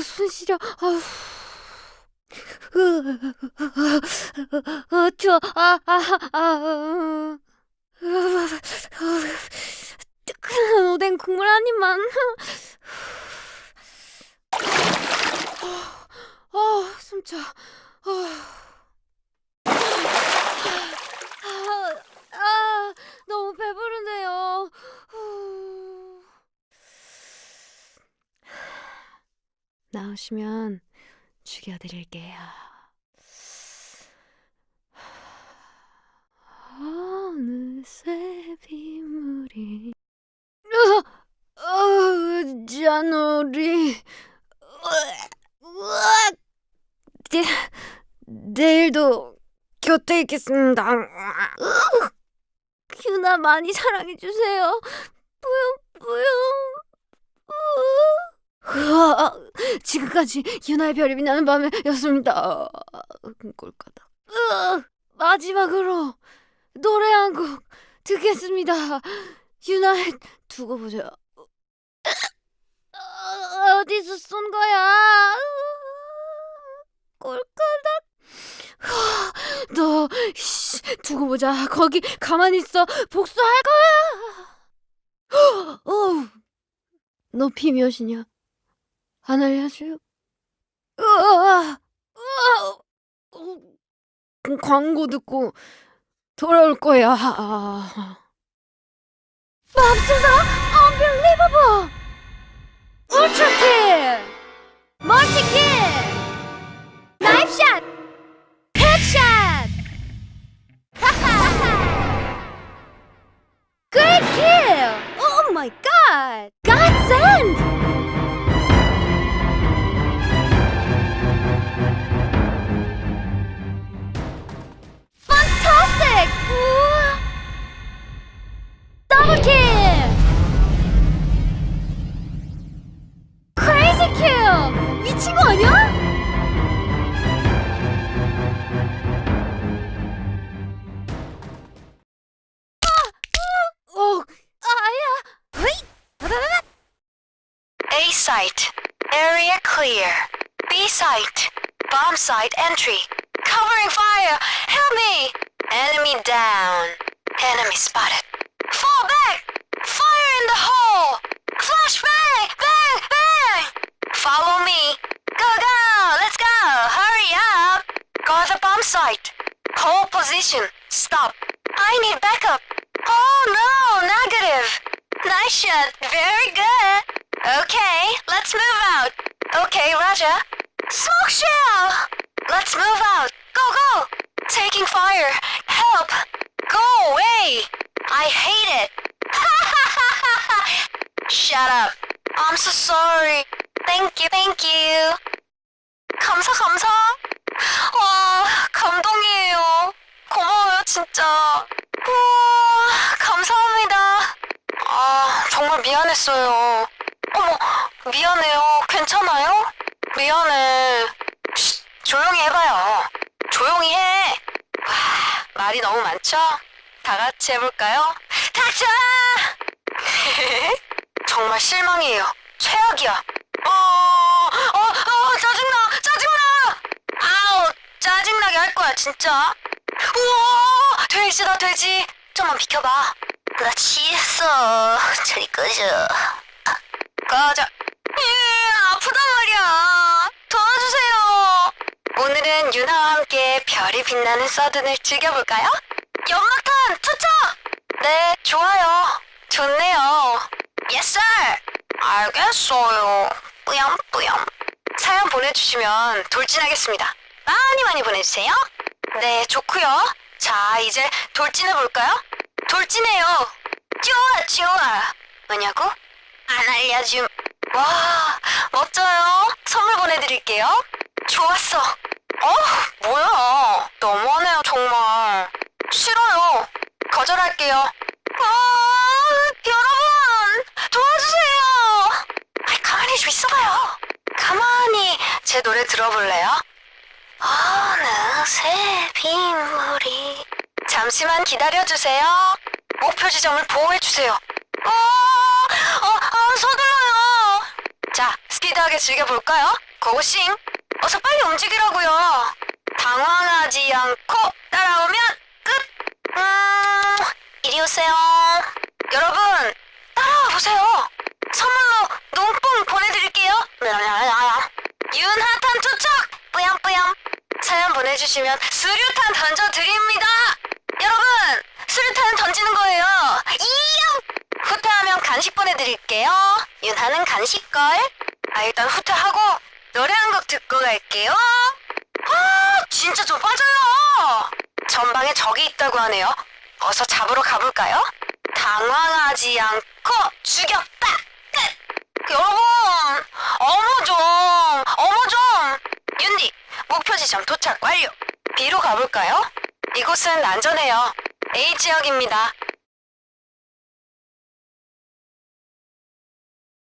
숨 시려. 추워. 뜨끈한 오뎅 국물 한 입만. 숨차. 너무 배부른데요. 나오시면 죽여드릴게요. 어느새 빗물이 잔우리 내일도 곁에 있겠습니다. 유나 많이 사랑해주세요. 뿌용뿌용. 지금까지 유나의 별이 빛나는 밤이었습니다. 꼴까다. 마지막으로 노래 한 곡 듣겠습니다. 유나의 두고 보자. 어디서 쏜 거야? 꼴까닥. 너 두고 보자. 거기 가만히 있어. 복수할 거야. 너 피 몇이냐? 안 알려줘요? 광고 듣고 돌아올 거야. 맙소사 Unbelievable 울트라킬 멀티킬 나이프샷 헤드샷 Great kill! Oh my god! Godsend! Fantastic! 우와. Double kill! Crazy kill! 미친 거 아니야? A site, area clear. B site, bomb site entry. Covering fire, help me! Enemy down. Enemy spotted. Fall back! Fire in the hole! Flash bang! Bang! Bang! Follow me. Go, go! Let's go! Hurry up! Guard the bomb site. Hold position. Stop. I need backup. Oh no! Negative! Nice shot. Very good. Okay, let's move out. Okay, Raja. Smoke shell! Let's move out. Go, go! Taking fire. Help! Go away! I hate it. Shut up. I'm so sorry. Thank you, thank you. 감사, 감사. 와, 감동이에요. 고마워요, 진짜. 우와, 감사합니다. 정말 미안했어요. 어머, 미안해요. 괜찮아요? 미안해. 쉿, 조용히 해봐요. 조용히 해. 와, 말이 너무 많죠? 다 같이 해볼까요? 닥쳐! 정말 실망이에요. 최악이야. 짜증나! 짜증나! 아우, 짜증나게 할 거야, 진짜. 우와, 돼지다, 돼지. 좀만 비켜봐. 나 취했어. 저리 꺼져. 꺼져. 아프단 말이야. 도와주세요. 오늘은 유나와 함께 별이 빛나는 서든을 즐겨볼까요? 연막탄 투척! 네, 좋아요. 좋네요. Yes, sir. 알겠어요. 뿌염뿌염. 사연 보내주시면 돌진하겠습니다. 많이 많이 보내주세요. 네, 좋고요. 자, 이제 돌진해볼까요? 돌진해요. 좋아, 좋아. 뭐냐고? 안 알려줌. 와, 멋져요. 선물 보내드릴게요. 좋았어. 뭐야. 너무하네요, 정말. 싫어요. 거절할게요. 여러분, 도와주세요. 가만히 좀 있어봐요. 가만히 제 노래 들어볼래요? 어느새 빗물이. 잠시만 기다려주세요. 목표 지점을 보호해주세요. 서둘러요. 상쾌하게 즐겨볼까요? 고고싱! 어서 빨리 움직이라고요. 당황하지 않고 따라오면 끝! 이리 오세요. 여러분, 따라와 보세요. 선물로 농뽕 보내드릴게요. 윤하탄 투척! 뿌염뿌염. 사연 보내주시면 수류탄 던져드립니다. 여러분, 수류탄 던지는 거예요. 이영! 후퇴하면 간식 보내드릴게요. 윤하는 간식걸. 일단 후퇴하고 노래 한 곡 듣고 갈게요. 진짜 좀 빠져요. 전방에 적이 있다고 하네요. 어서 잡으러 가볼까요? 당황하지 않고 죽였다. 끝. 여러분, 어머 좀. 윤디, 목표 지점 도착 완료. B로 가볼까요? 이곳은 안전해요. A 지역입니다.